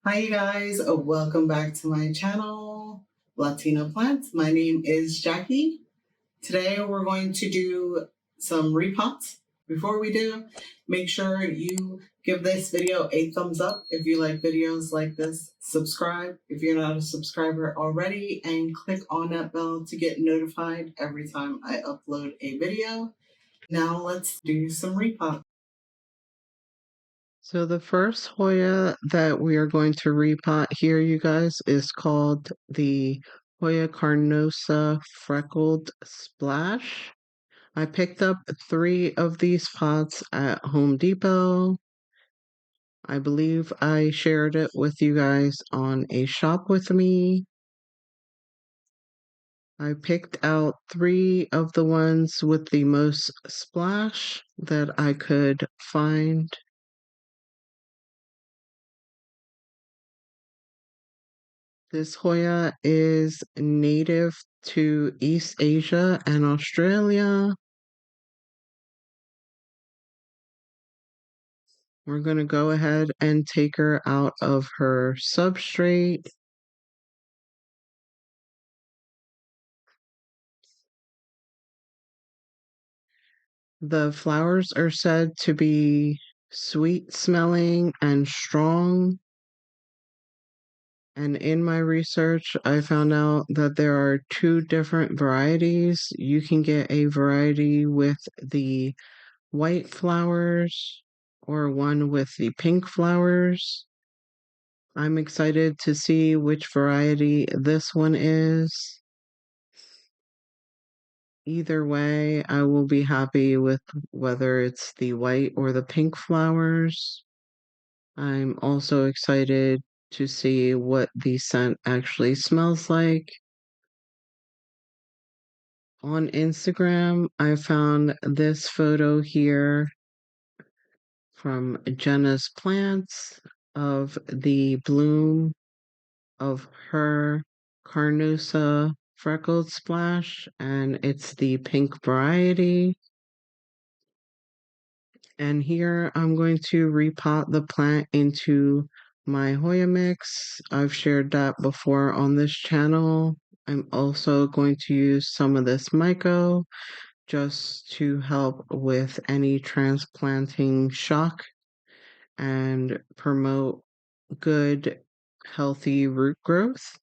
Hi, you guys. Welcome back to my channel, Latina Plants. My name is Jackie. Today we're going to do some repots. Before we do, make sure you give this video a thumbs up if you like videos like this. Subscribe if you're not a subscriber already, and click on that bell to get notified every time I upload a video. Now let's do some repot. So the first Hoya that we are going to repot here, you guys, is called the Hoya Carnosa Freckled Splash. I picked up 3 of these pots at Home Depot. I believe I shared it with you guys on a shop with me. I picked out 3 of the ones with the most splash that I could find. This Hoya is native to East Asia and Australia. We're going to go ahead and take her out of her substrate. The flowers are said to be sweet smelling and strong. And in my research, I found out that there are 2 different varieties. You can get a variety with the white flowers or one with the pink flowers. I'm excited to see which variety this one is. Either way, I will be happy with whether it's the white or the pink flowers. I'm also excited to see what the scent actually smells like. On Instagram, I found this photo here from Jenna's Plants of the bloom of her Carnosa Freckled Splash, and it's the pink variety. And here I'm going to repot the plant into my Hoya mix. I've shared that before on this channel. I'm also going to use some of this Myco just to help with any transplanting shock and promote good, healthy root growth.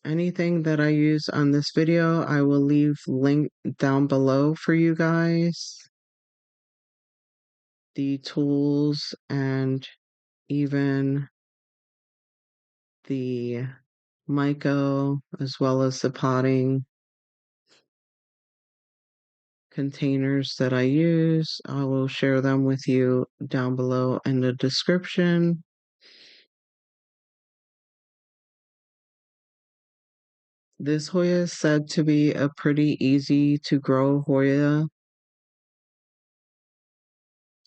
Anything that I use on this video, I will leave link down below for you guys. The tools and even the Myco, as well as the potting containers that I use. I will share them with you down below in the description. This Hoya is said to be a pretty easy to grow Hoya,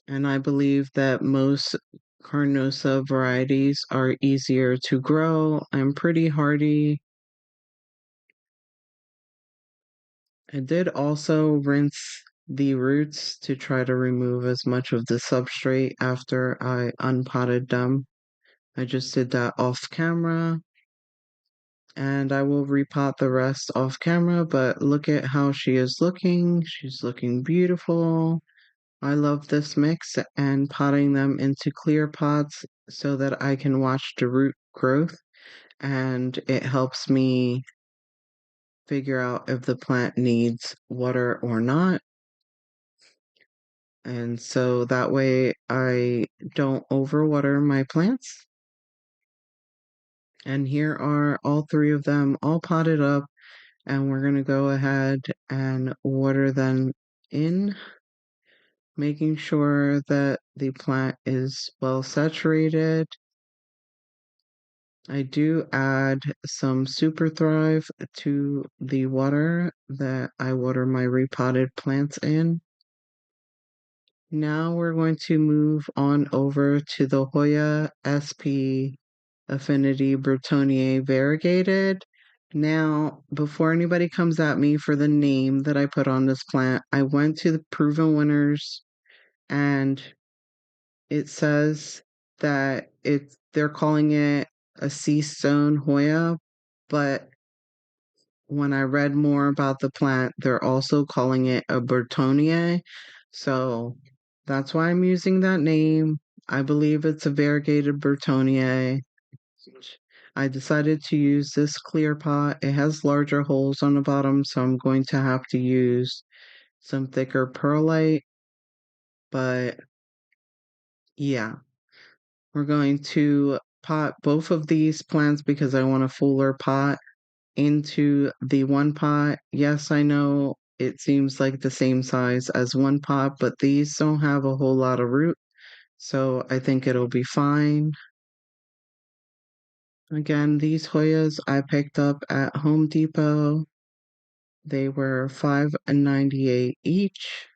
and I believe that most Carnosa varieties are easier to grow and pretty hardy. I did also rinse the roots to try to remove as much of the substrate after I unpotted them. I just did that off camera. And I will repot the rest off camera, but look at how she is looking. She's looking beautiful. I love this mix and potting them into clear pots so that I can watch the root growth, and it helps me figure out if the plant needs water or not. And so that way I don't overwater my plants. And here are all 3 of them all potted up, and we're going to go ahead and water them in, making sure that the plant is well saturated. I do add some Super Thrive to the water that I water my repotted plants in. Now we're going to move on over to the Hoya SP Affinity Bretonnier Variegated. Now, before anybody comes at me for the name that I put on this plant, I went to the Proven Winners, and it says that it's they're calling it a sea stone Hoya, but when I read more about the plant, they're also calling it a Bertonier. So that's why I'm using that name. I believe it's a variegated Bertonier. I decided to use this clear pot. It has larger holes on the bottom, so I'm going to have to use some thicker perlite. But yeah, we're going to pot both of these plants because I want a fuller pot into the one pot. Yes, I know it seems like the same size as one pot, but these don't have a whole lot of root, so I think it'll be fine. Again, these Hoyas I picked up at Home Depot. They were $5.98 each.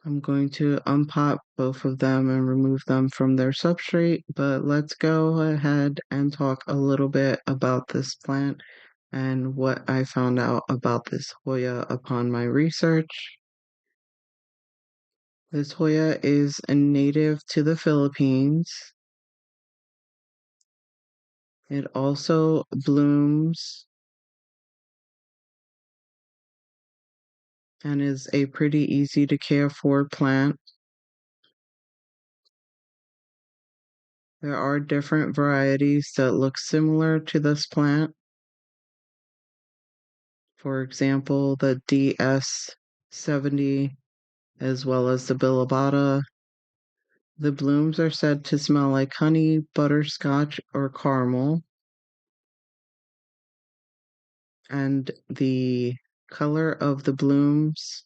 I'm going to unpot both of them and remove them from their substrate, but let's go ahead and talk a little bit about this plant and what I found out about this Hoya upon my research. This Hoya is a native to the Philippines. It also blooms and is a pretty easy to care for plant. There are different varieties that look similar to this plant. For example, the DS70 as well as the Billabata. The blooms are said to smell like honey, butterscotch, or caramel. And the color of the blooms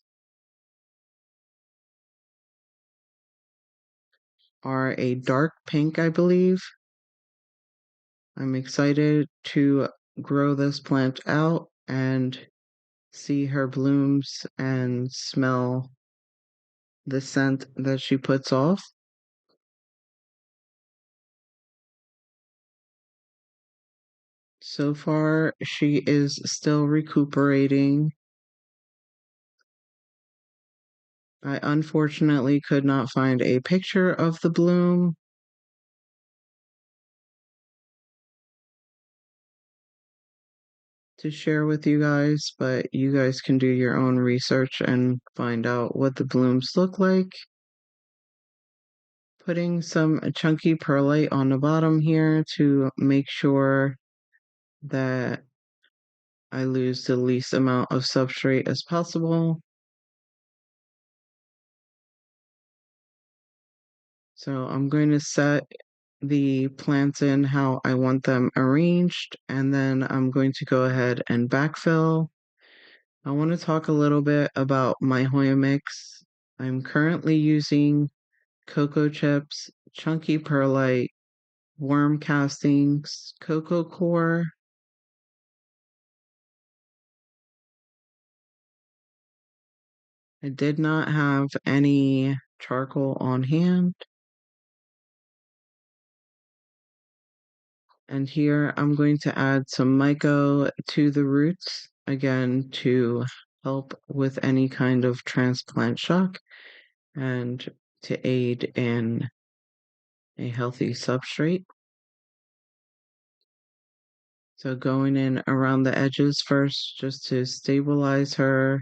are a dark pink, I believe. I'm excited to grow this plant out and see her blooms and smell the scent that she puts off. So far, she is still recuperating. I unfortunately could not find a picture of the bloom, to share with you guys, but you guys can do your own research and find out what the blooms look like. Putting some chunky perlite on the bottom here to make sure that I lose the least amount of substrate as possible. So I'm going to set the plants in how I want them arranged, and then I'm going to go ahead and backfill. I want to talk a little bit about my Hoya mix. I'm currently using cocoa chips, chunky perlite, worm castings, cocoa core. I did not have any charcoal on hand. And here I'm going to add some myco to the roots, again, to help with any kind of transplant shock and to aid in a healthy substrate. So going in around the edges first, just to stabilize her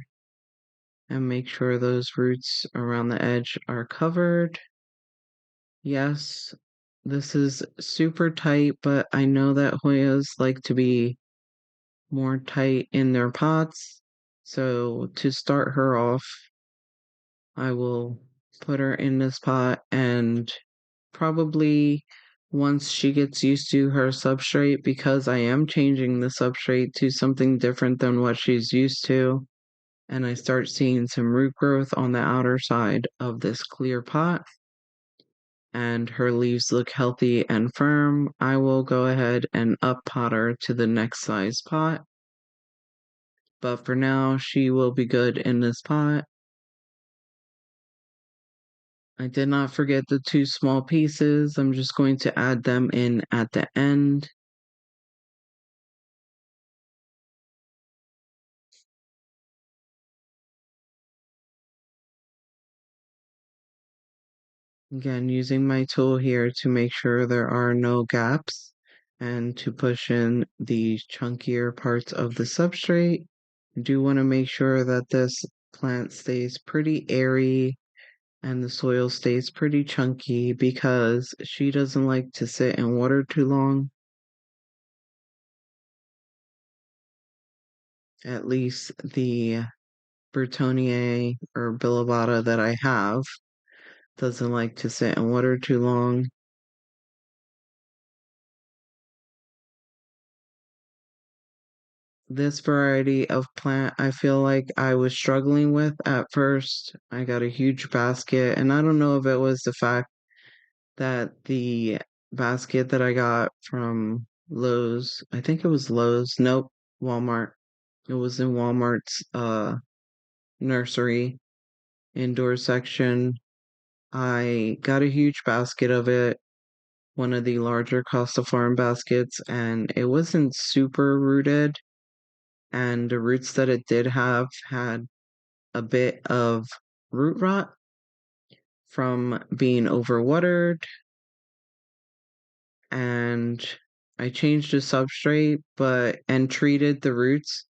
and make sure those roots around the edge are covered. Yes, this is super tight, but I know that Hoyas like to be more tight in their pots. So to start her off, I will put her in this pot, and probably once she gets used to her substrate, because I am changing the substrate to something different than what she's used to, and I start seeing some root growth on the outer side of this clear pot, and her leaves look healthy and firm, I will go ahead and up pot her to the next size pot. But for now, she will be good in this pot. I did not forget the two small pieces. I'm just going to add them in at the end. Again, using my tool here to make sure there are no gaps and to push in the chunkier parts of the substrate. I do want to make sure that this plant stays pretty airy and the soil stays pretty chunky because she doesn't like to sit in water too long. At least the Bertonier or Billabata that I have doesn't like to sit in water too long. This variety of plant, I feel like I was struggling with at first. I got a huge basket, and I don't know if it was the fact that the basket that I got from Lowe's, I think it was Lowe's, nope, Walmart. It was in Walmart's nursery indoor section. I got a huge basket of it, one of the larger Costa Farm baskets, and it wasn't super rooted. And the roots that it did have had a bit of root rot from being overwatered. And I changed the substrate, but and treated the roots,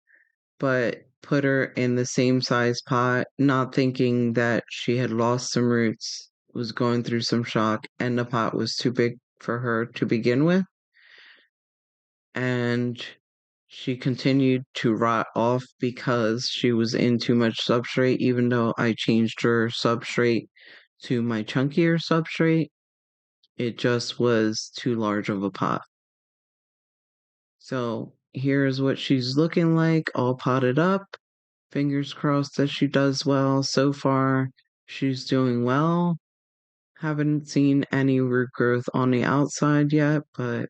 but put her in the same size pot, not thinking that she had lost some roots, was going through some shock, and the pot was too big for her to begin with. And she continued to rot off because she was in too much substrate, even though I changed her substrate to my chunkier substrate. It just was too large of a pot. So here's what she's looking like, all potted up. Fingers crossed that she does well. So far, she's doing well. Haven't seen any root growth on the outside yet, but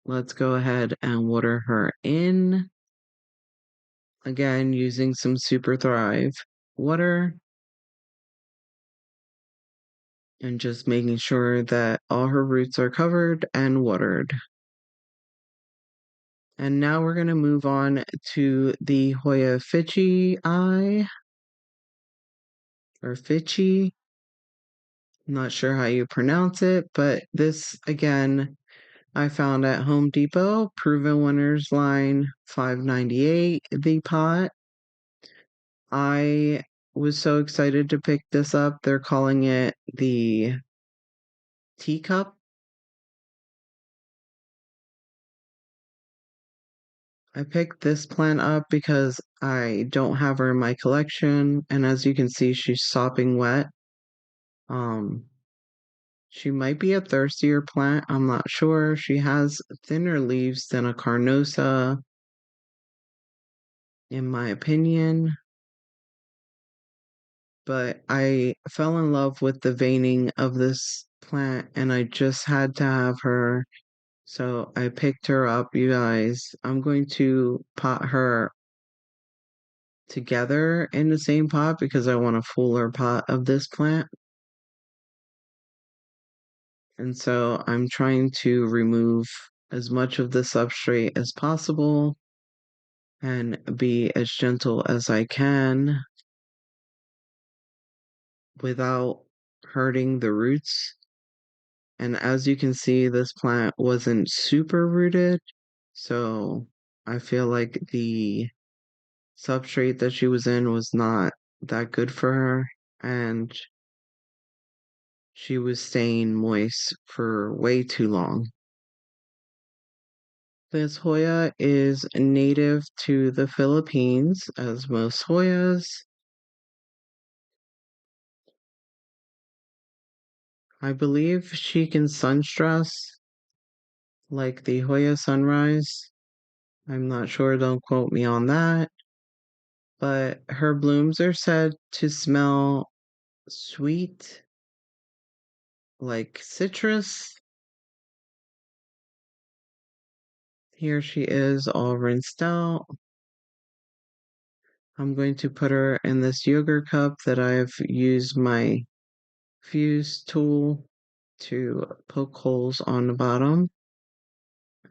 let's go ahead and water her in. Again, using some Super Thrive water and just making sure that all her roots are covered and watered. And now we're going to move on to the Hoya Fitchii or Fitchii. I'm not sure how you pronounce it, but this again I found at Home Depot, Proven Winners line $5.98 the pot. I was so excited to pick this up. They're calling it the teacup. I picked this plant up because I don't have her in my collection, and as you can see, she's sopping wet. Um, she might be a thirstier plant. I'm not sure. She has thinner leaves than a carnosa, in my opinion. But I fell in love with the veining of this plant, and I just had to have her. So I picked her up, you guys. I'm going to pot her together in the same pot because I want a fuller pot of this plant. And so I'm trying to remove as much of the substrate as possible and be as gentle as I can without hurting the roots. And as you can see, this plant wasn't super rooted. So I feel like the substrate that she was in was not that good for her. And she was staying moist for way too long. This Hoya is native to the Philippines, as most Hoyas. I believe she can sun stress like the Hoya Sunrise. I'm not sure, don't quote me on that. But her blooms are said to smell sweet, like citrus. Here she is, all rinsed out. I'm going to put her in this yogurt cup that I've used my fuse tool to poke holes on the bottom.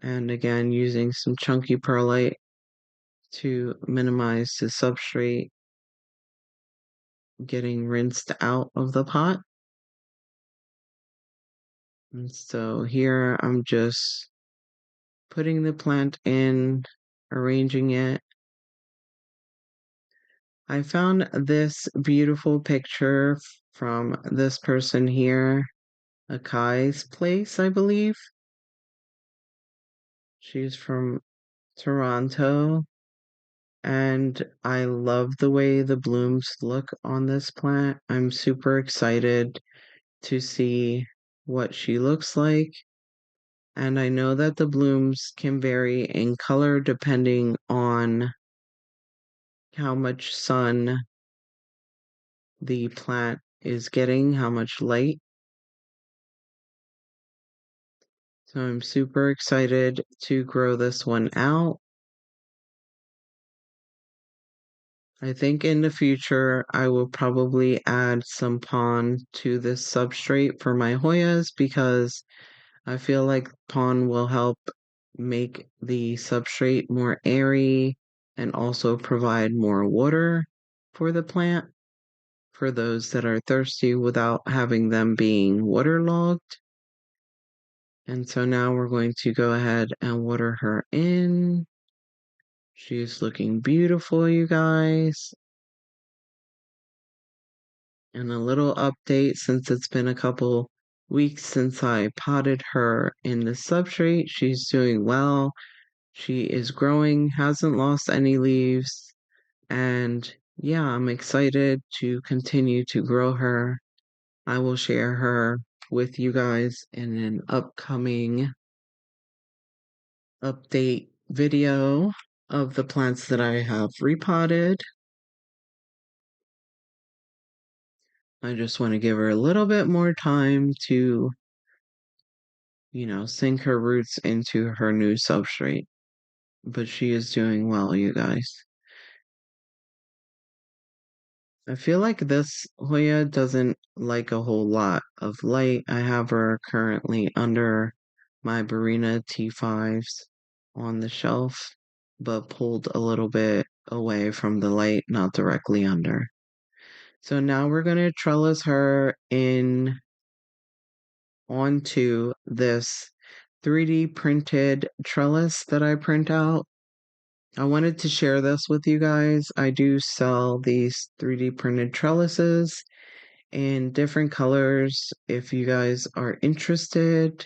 And again, using some chunky perlite to minimize the substrate getting rinsed out of the pot. And so here I'm just putting the plant in, arranging it. I found this beautiful picture from this person here, Akai's place, I believe. She's from Toronto, and I love the way the blooms look on this plant. I'm super excited to see what she looks like. And I know that the blooms can vary in color depending on how much sun the plant is getting, how much light. So I'm super excited to grow this one out. I think in the future I will probably add some pond to this substrate for my Hoyas because I feel like pond will help make the substrate more airy and also provide more water for the plant for those that are thirsty without having them being waterlogged. And so now we're going to go ahead and water her in. She's looking beautiful, you guys. And a little update since it's been a couple weeks since I potted her in the substrate. She's doing well. She is growing, hasn't lost any leaves. And yeah, I'm excited to continue to grow her. I will share her with you guys in an upcoming update video of the plants that I have repotted. I just want to give her a little bit more time to, sink her roots into her new substrate. But she is doing well, you guys. I feel like this Hoya doesn't like a whole lot of light. I have her currently under my Barina T5s on the shelf, but pulled a little bit away from the light, not directly under. So now we're going to trellis her in onto this 3D printed trellis that I print out. I wanted to share this with you guys. I do sell these 3D printed trellises in different colors. If you guys are interested,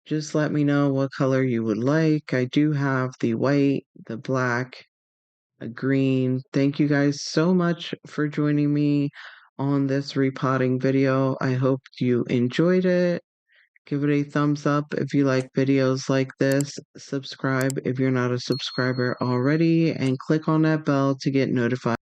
just let me know what color you would like. I do have the white, the black, a green. Thank you guys so much for joining me on this repotting video. I hope you enjoyed it. Give it a thumbs up if you like videos like this. Subscribe if you're not a subscriber already, and click on that bell to get notified.